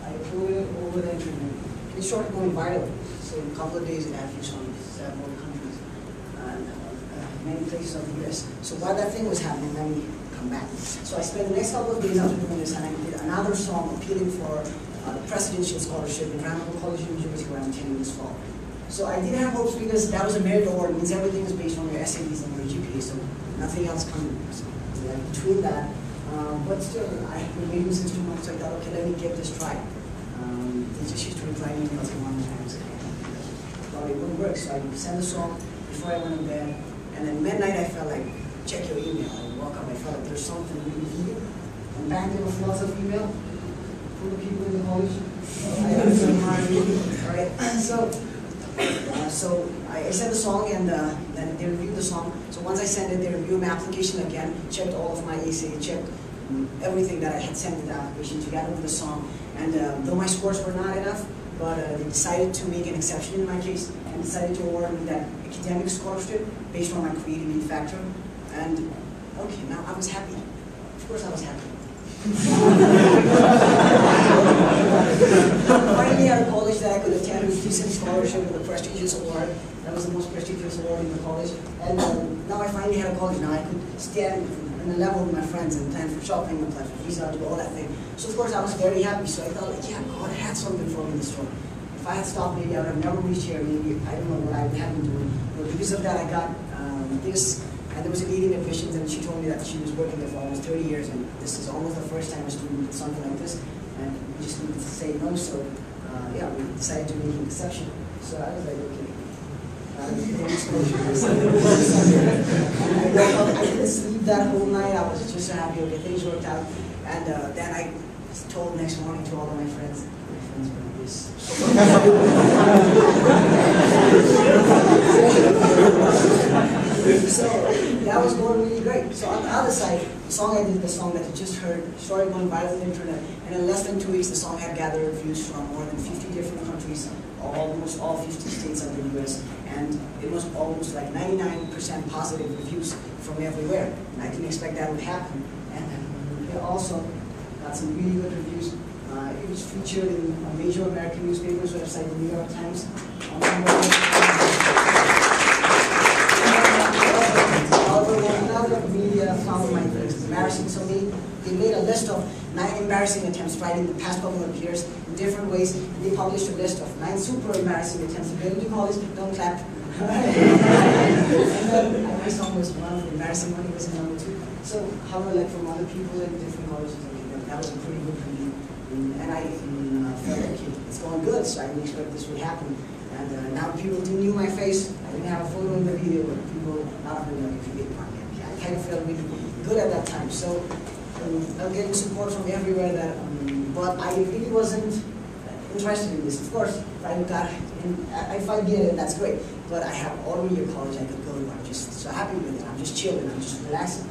I uploaded over the internet. It started going viral. So in a couple of days it had views on several countries and many places of the US. So while that thing was happening, let me come back. So I spent the next couple of days after doing this and I did another song appealing for the presidential scholarship in Ramapo College in New Jersey where I'm attending this fall. So I did have hopes because that was a merit award. It means everything is based on your SATs and your GPA, so nothing else coming. So between that, but still, I have been waiting since 2 months, so I thought, okay, let me give this a try. They just used to reply me emails one time, so I thought it wouldn't work. So I sent the song before I went to bed, and then midnight I felt like, check your email. I woke up, I felt like there's something really needed. And back there was lots of email from the people in the college. I got some hard reading, all right? So I sent the song and then they reviewed the song. So once I sent it, they reviewed my application again, checked all of my essay, checked everything that I had sent in the application together with the song. And though my scores were not enough, but they decided to make an exception in my case and decided to award me that academic scholarship based on my creativity factor. And okay, now I was happy. Of course I was happy. Finally at a college that I could attend with decent scholarship with a prestigious award. That was the most prestigious award in the college. And now I finally had a college. Now I could stand in a level with my friends and plan for shopping and plan for visa, do all that thing. So of course I was very happy. So I thought, like, yeah, God had something for me in this story. If I had stopped, maybe I would have never reached here. Maybe I don't know what I would have been doing. But because of that, I got this. And there was a lady in admissions, and she told me that she was working there for almost 30 years, and this is almost the first time a student did something like this, and we just needed to say no. So yeah, we decided to make an exception. So I was like, okay. I didn't sleep that whole night. I was just so happy. Okay, things worked out, and then I told next morning to all of my friends. My friends were like this. So that was going really great. So on the other side, the song I did, the song that you just heard, started going viral on the internet, and in less than 2 weeks, the song had gathered reviews from more than 50 different countries, almost all 50 states of the US, and it was almost like 99% positive reviews from everywhere. And I didn't expect that would happen. And it also got some really good reviews. It was featured in a major American newspapers website, the New York Times. Another media found my things embarrassing. So they made a list of 9 embarrassing attempts tried in the past couple of years in different ways. And they published a list of 9 super embarrassing attempts. If you call this, don't clap. And then my song was one of the embarrassing one. It was number 2. So however, like from other people in different colleges, that was a pretty good review. And I felt okay, it's going good. So I didn't expect this would happen. And now people do knew my face. I didn't have a photo in the video, but people not really like Vivek Pandey. I kind of felt really good at that time. So I'm getting support from everywhere. But I really wasn't interested in this. Of course, if I get it, that's great. But I have already a college I could go to. I'm just so happy with it. I'm just chilling. I'm just relaxing.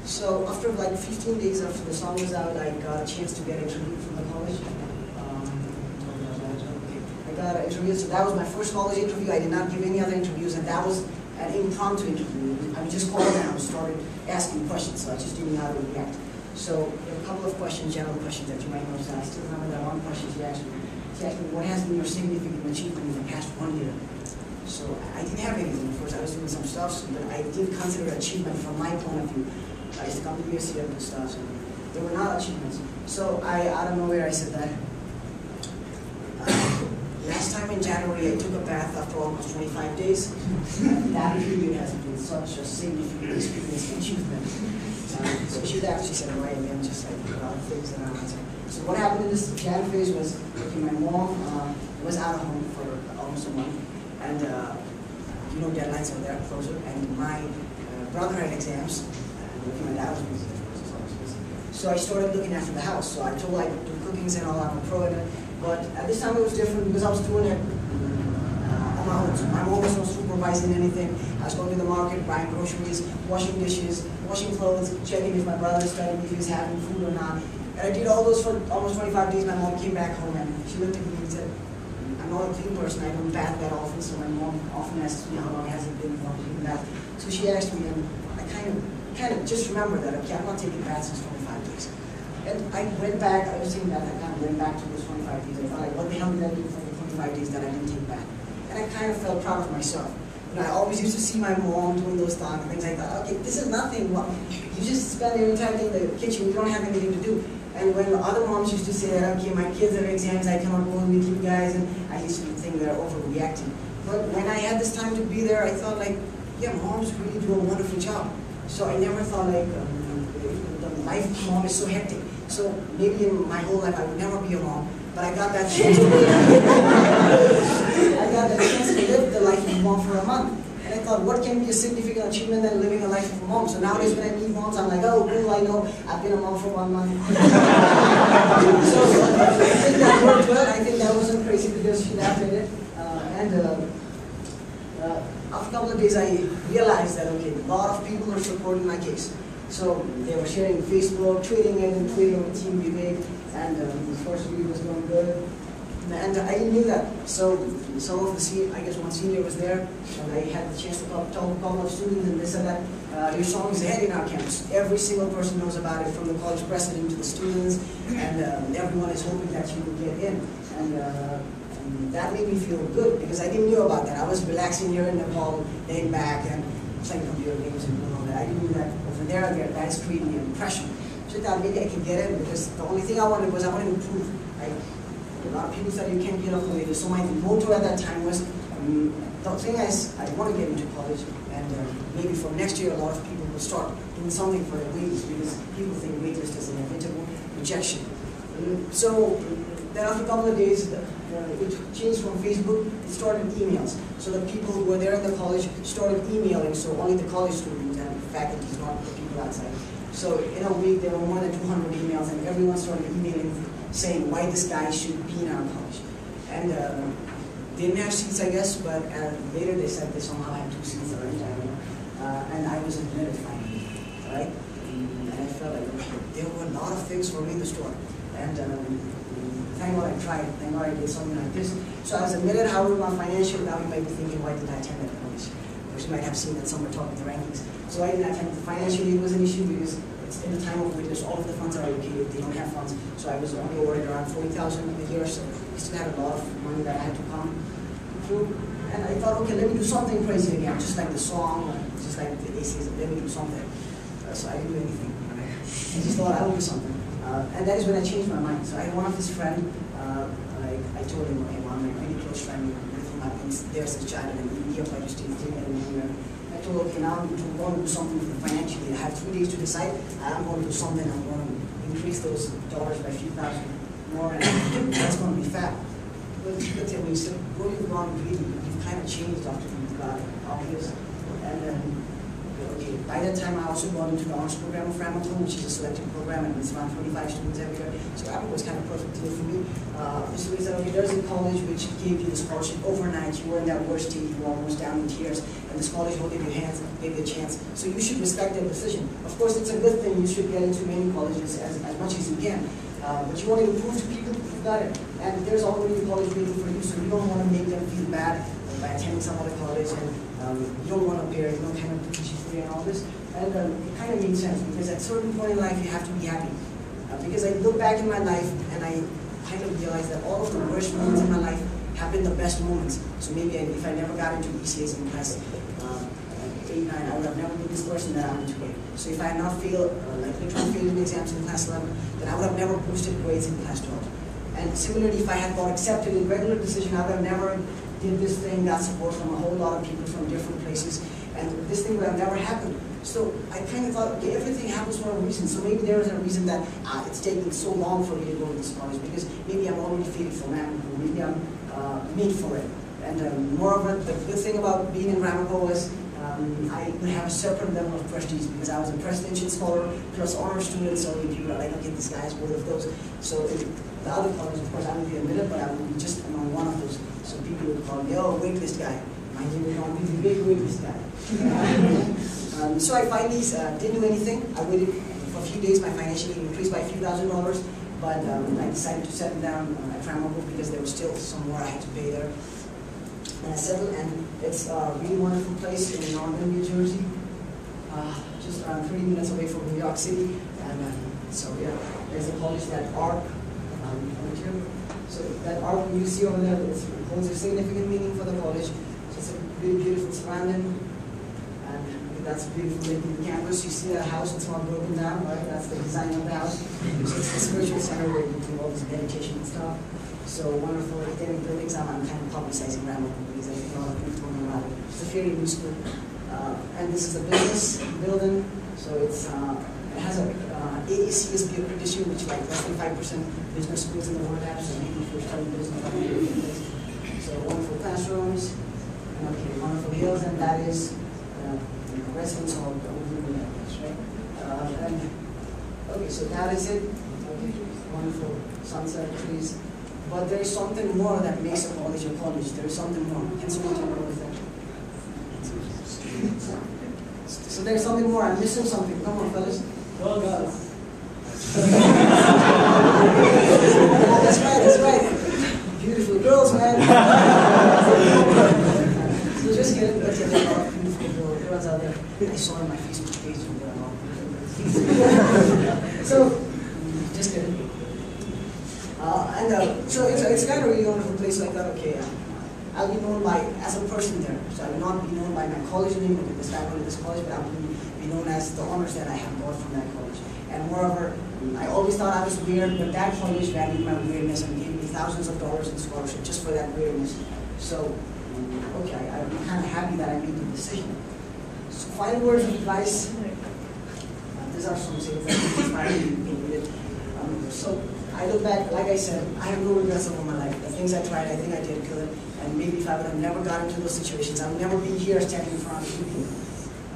So after like 15 days after the song was out, I got a chance to get an interview from the college. I got an interview. So that was my first college interview. I did not give any other interviews, and that was an impromptu interview. I would just call them and started asking questions, so I just didn't know how to react. So there were a couple of questions, general questions that you might notice. I still remember that one question she asked me. She asked me, what has been your significant achievement in the past 1 year? So I didn't have anything. Of course, I was doing some stuff, but I did consider achievement from my point of view. I used to come to the USEF and stuff, so they were not achievements. So out of nowhere, I said that. Last time in January, I took a bath after almost 25 days. That period has been such a significant experience and achievement. So she laughed, she said, right again, just like a lot of things that I answered. So what happened in this Jan phase was, okay, my mom was out of home for almost a month, and you know, deadlines are there closer, and my brother had exams, and my dad was busy, of course, was always busy. So I started looking after the house. So I told her I could do cookings and all, I'm a pro in it. But at this time it was different because I was doing it on my own. So my mom was not supervising anything. I was going to the market, buying groceries, washing dishes, washing clothes, checking if my brother was studying, if he was having food or not. And I did all those for almost 25 days. My mom came back home and she looked at me and said, I'm not a clean person, I don't bath that often, so my mom often asks me how long has it been without taking a bath. So she asked me, and I kind of just remember that, okay, I'm not taking baths since 25 days. And I went back, I was thinking that I kind of went back to those 25 days. I thought, like, what the hell did I do for the 25 days that I didn't take back? And I kind of felt proud of myself. And I always used to see my mom doing those things. I thought, okay, this is nothing. Well, you just spend your time in the kitchen, you don't have anything to do. And when other moms used to say that, okay, my kids have exams, I cannot go with you guys, and I used to think they're overreacting. But when I had this time to be there, I thought, like, yeah, moms really do a wonderful job. So I never thought, like, the life of mom is so hectic. So maybe in my whole life I would never be a mom, but I got that chance to live the life of a mom for a month. And I thought, what can be a significant achievement than living a life of a mom? So nowadays when I meet moms, I'm like, oh, cool, I know, I've been a mom for 1 month. So I think that worked well. I think that wasn't crazy because she laughed at it. After a couple of days, I realized that, okay, a lot of people are supporting my case. So they were sharing Facebook, tweeting it, and tweeting with Team Vivek, and the first week was going good. And I knew that. So some of the I guess one senior was there, and I had the chance to talk to a couple of students, and they said that your song is ahead in our campus. Every single person knows about it, from the college president to the students, and everyone is hoping that you will get in. And that made me feel good, because I didn't know about that. I was relaxing here in Nepal, laying back, and playing computer games and all that. I didn't know that over there that is creating an impression. So I thought maybe I could get in, because the only thing I wanted was I wanted to prove. A lot of people said you can't get off the way. So my motto at that time was, the thing is, I want to get into college, and maybe from next year a lot of people will start doing something for their wages, because people think waitlist is an inevitable rejection. So then after a couple of days, it changed from Facebook, it started emails. So the people who were there in the college started emailing, so only the college students and faculty, not the people outside. So in a week there were more than 200 emails, and everyone started emailing saying why this guy should be in our college. And they didn't have seats, I guess, but later they said they somehow had 2 seats arranged, I don't know. And I was admitted finally, right? And I felt like there were a lot of things for me in the store. And thank God I tried, thank God I did something like this. So I was admitted, however, my financial, now you might be thinking, why did I attend that college? Because you might have seen that somewhere talking the rankings. So I didn't attend. Financially it was an issue because it's in the time of waitlist, all of the funds are allocated, they don't have funds. So I was only awarded around 40,000 a year, so I still had a lot of money that I had to come through. And I thought, okay, let me do something crazy again, just like the song, just like the ACs, let me do something. So I didn't do anything. I just thought I would do something. And that is when I changed my mind. So I had one of his friends, I told him, okay, one of my really close friend, with whom I've been there since childhood, and he applied to state, didn't get anywhere. I told him, okay, now I'm going to do something financially. I have 3 days to decide. I'm going to do something. I'm going to increase those dollars by a few thousand more, and that's going to be fat. But he looked at me and said, what you've gone greedy, you've kind of changed after you've got obvious. And then, okay, by that time I also got into the honors program of Ramapo, which is a selective program, and it's around 25 students every year. So Ramapo was kind of a perfect deal for me. So we said, okay, there's a college which gave you the scholarship overnight. You were in that worst state, you were almost down in tears, and this college holding your hands, gave you a chance. So you should respect their decision. Of course, it's a good thing. You should get into many colleges as much as you can. But you want to prove to people you've got it. And there's already a college waiting for you, so you don't want to make them feel bad by attending some other college, and you don't want to bear, kind of free and all this. And it kind of makes sense, because at a certain point in life, you have to be happy. Because I look back in my life, and I kind of realize that all of the worst moments in my life have been the best moments. So maybe if I never got into ECAs in class 8, 9, I would have never been this person that I am today. So if I had not failed, literally failed in exams in class 11, then I would have never boosted grades in class 12. And similarly, if I had got accepted in regular decision, I would have never did this thing, got support from a whole lot of people from different places, and this thing would have never happened. So I kind of thought, okay, everything happens for a reason. So maybe there is a reason that it's taking so long for me to go to this college, because maybe I'm already fitted for Ramapo, maybe I'm made for it. And moreover, the good thing about being in Ramapo was I would have a separate level of prestige, because I was a presidential scholar plus honor student, so people are like, okay, this guy is one of those. So in the other college, of course, I would be admitted, but I would be just among one of those. So people would call me, oh, waitlist guy. My name would not be the big waitlist guy. So I finally didn't do anything. I waited for a few days. My financial aid increased by a few $1,000s, but I decided to settle down at Ramapo because there was still some more I had to pay there. And I settled, and it's a really wonderful place in northern New Jersey, just around 30 minutes away from New York City. And so yeah, there's a college that ARC. So that ARC you see over there, it holds a significant meaning for the college. So it's a really beautiful surrounding. That's a beautiful looking campus. You see that house, it's not broken down, right? That's the design of the house. So it's the spiritual center where you do all this meditation and stuff. So wonderful academic buildings. I'm kind of publicizing Ramapo because I think a lot of people know about it. It's a fairly new school. And this is a business building. So it's it has a AACSB accreditation, which like less than 5% business schools in the world have. So maybe if you're studying business, so wonderful classrooms, and okay, wonderful hills, and that is residence hall, right? And okay, so that is it. Okay, wonderful sunset trees. But there is something more that makes a college a college. There is something more. Can someone tell me what is that? So there's something more. I'm missing something. Come on, fellas. Oh, God. That's right. That's right. Beautiful girls, man. So just get it. That's it. Out there. I saw on my Facebook page so just kidding. So it's kind of a really wonderful place. So I thought, okay, I'll be known by as a person there. So I will not be known by my college name because I went to this college, but I will be known as the honors that I have got from that college. And moreover, I always thought I was weird, but that college valued my weirdness and gave me thousands of dollars in scholarship just for that weirdness. So okay, I'm kind of happy that I made the decision. So final words of advice. These are some things that inspire me. So I look back, like I said, I have no regrets over my life. The things I tried, I think I did good. And maybe if I would have never gotten into those situations, I would never be here standing in front of you.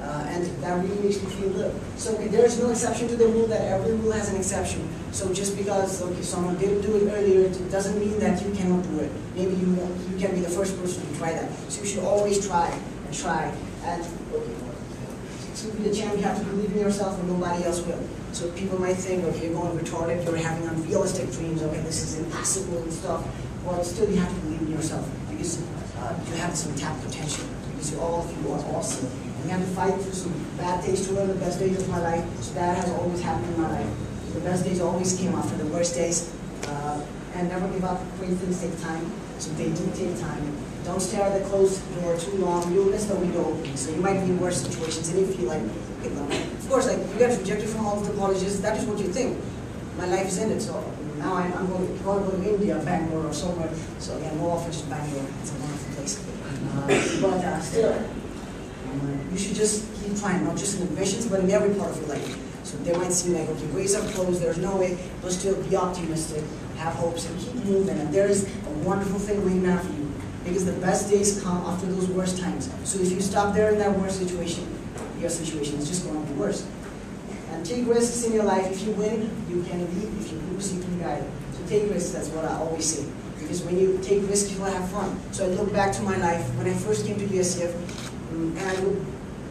And that really makes me feel good. So there is no exception to the rule that every rule has an exception. So just because someone didn't do it earlier, it doesn't mean that you cannot do it. Maybe you can be the first person to try that. So you should always try and try. And to be the champ, you have to believe in yourself and nobody else will. So people might think, okay, you're going retarded, you're having unrealistic dreams, okay, this is impossible and stuff. Well, still you have to believe in yourself because you have some untapped potential, because all of you are awesome. And you have to fight through some bad days to learn the best days of my life. So that has always happened in my life. The best days always came after the worst days. And never give up. Great things take time. So they do take time. Don't stare at the closed door too long. You'll miss the window. So you might be in worse situations. And if you like, of course, like you get rejected from all of the colleges, that is what you think. My life is ended. So now I'm going to go to India, Bangalore, or somewhere. So again, no offense to Bangalore. It's a wonderful place. But still, you should just keep trying, not just in admissions, but in every part of your life. So they might seem like, okay, ways are closed, there's no way, but still be optimistic, have hopes, and keep moving. And there is a wonderful thing waiting out for you, because the best days come after those worst times. So if you stop there in that worst situation, your situation is just going to be worse. And take risks in your life. If you win, you can lead. If you lose, you can guide. So take risks, that's what I always say. Because when you take risks, you will have fun. So I look back to my life, when I first came to USEF, and I would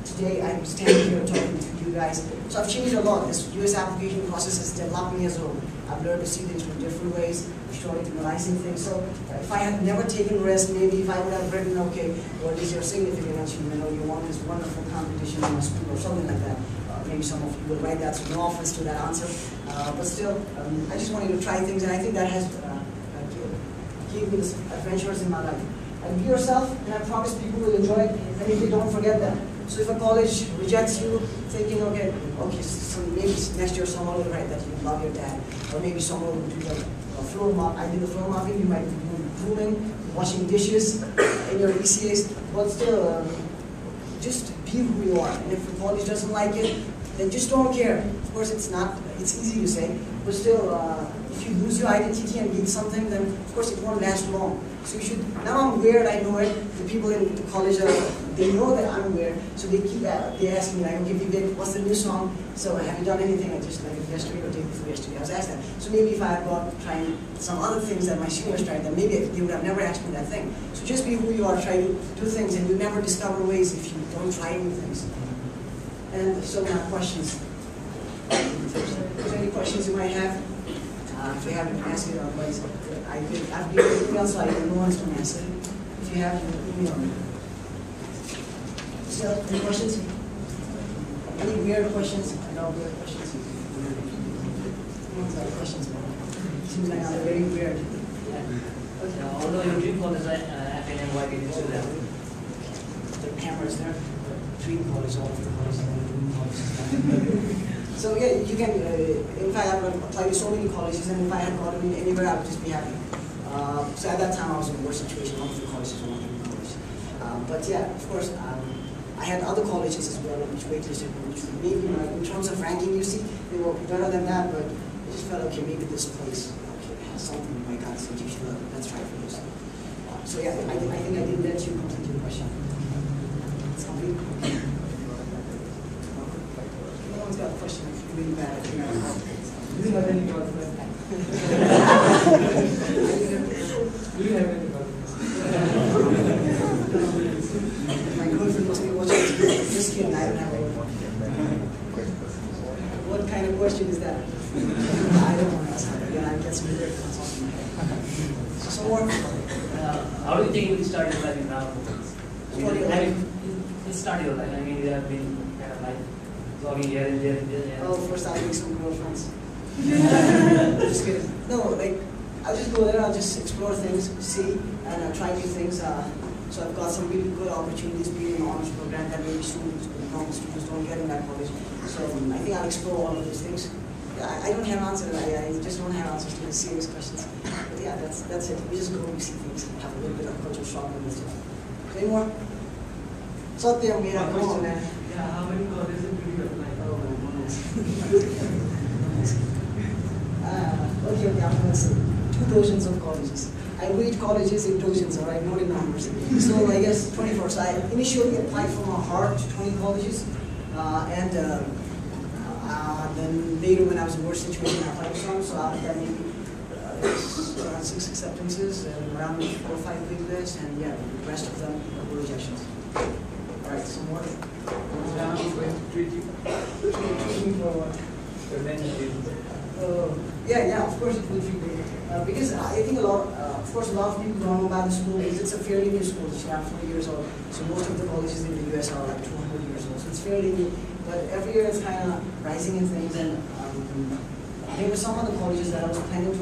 today I'm standing here talking to you guys. So I've changed a lot. This US application process has developed me as well. I've learned to see things from different ways, started analyzing things. So if I had never taken risk, maybe if I would have written, okay, what is your significant achievement, or you won this wonderful competition in a school or something like that. Maybe some of you will write that, so no offense to that answer. But still, I just wanted to try things, and I think that has gave me this adventures in my life. And be yourself, and I promise people will enjoy it, and if they don't, forget that. So if a college rejects you, thinking, okay, so maybe next year someone will write that you love your dad, or maybe someone will do the floor mop. I did the floor mopping, you might be doing grooming, washing dishes in your ECAs, but still, just be who you are. And if the college doesn't like it, then just don't care. Of course, it's easy to say, but still, if you lose your identity and need something, then of course it won't last long. So you should, now I'm weird, I know it. The people in the college, they know that I'm weird, so they ask me like, okay, Vivek, what's the new song? So have you done anything? I just like yesterday or day before yesterday, I was asked that. So maybe if I had got trying some other things that my seniors tried, then maybe they would have never asked me that thing. So just be who you are, try to do things, and you never discover ways if you don't try new things. And so now questions. If there's any questions you might have, if you haven't asked it, otherwise I've given email, so I know no one's going to answer. If you have, email me. So, any questions? Any weird questions? I know weird questions. Anyone's got questions, man? Seems like I'm very weird. Yeah. Okay. Although your dream college, FNM, why did you do that? The cameras there. Dream college, all of the colleges, dream colleges. So yeah, you can, in fact, I've applied to so many colleges, and if I had gotten in anywhere, I would just be happy. So at that time, I was in a worse situation. One of the colleges, one of the colleges. But yeah, of course, I had other colleges as well, which waitlisted, which maybe in terms of ranking, you see, they were better than that, but I just felt, okay, maybe this place has something in my gut, so let's try for this. So yeah, I think I didn't let you complete your question. It's complete. No one's got a question. It's really bad. Do you have any girlfriend? Do you have any girlfriend? My girlfriend must be watching this video. Just kidding, I don't have any. What kind of question is that? I don't want to answer that. Again, I get some weird thoughts off my head. So more. How do you think you started your life in Ramapo? It started your life. I mean, you have been kind of like vlogging here and there and there. Yeah. Oh, first I'll make some girlfriends. Just kidding. No, like, I'll just go there, I'll just explore things, see, and try new things. So I've got some really good opportunities being in an honors program that maybe normal students don't get in that college. So I think I'll explore all of those things. I don't have answers. I just don't have answers to the serious questions. But yeah, that's it. We just go, we see things, have a little bit of cultural shock and stuff. Any more? Satyam, we have come on, man. Yeah, how many colleges did you apply? Oh, man, okay, I'm going to say 2 dozens of colleges. I rate colleges in dozens, all right, not in numbers. So I guess 24. So I initially applied from my heart to 20 colleges, and then later when I was in a worse situation, I applied to some. So out of that, maybe around 6 acceptances, and around 4 or 5 big lists, and yeah, the rest of them were rejections. All right, some more. Treat me for what? Yeah, of course it will treat me. Because I think of course a lot of people don't know about the school because it's a fairly new school. It's around 40 years old. So most of the colleges in the US are like 200 years old. So it's fairly new. But every year it's kind of rising in things. And there were some other colleges that I was planning to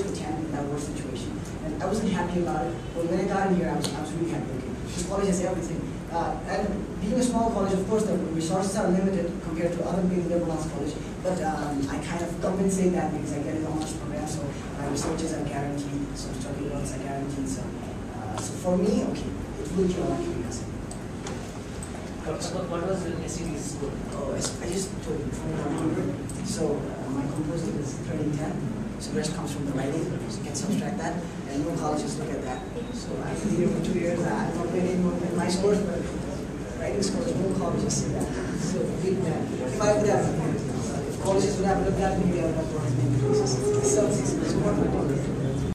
attend in that worst situation. And I wasn't happy about it. But when I got in here, I was really happy. Okay, this college has everything. And being a small college, of course, the resources are limited compared to other big liberal arts colleges. But I kind of compensate that because I get an honors program, so my researches are guaranteed, so study loans are guaranteed. So for me, okay, it will kill my curiosity. What was the SCD score? Oh, I just told you 2100. So my composite is 3010. So the rest comes from the writing, so you can subtract that, and no colleges look at that. So I've been here for 2 years. I'm not getting in my scores, but writing scores, no colleges see that. So if I would have, if colleges would have looked at me, maybe I would have brought many places. So it's important.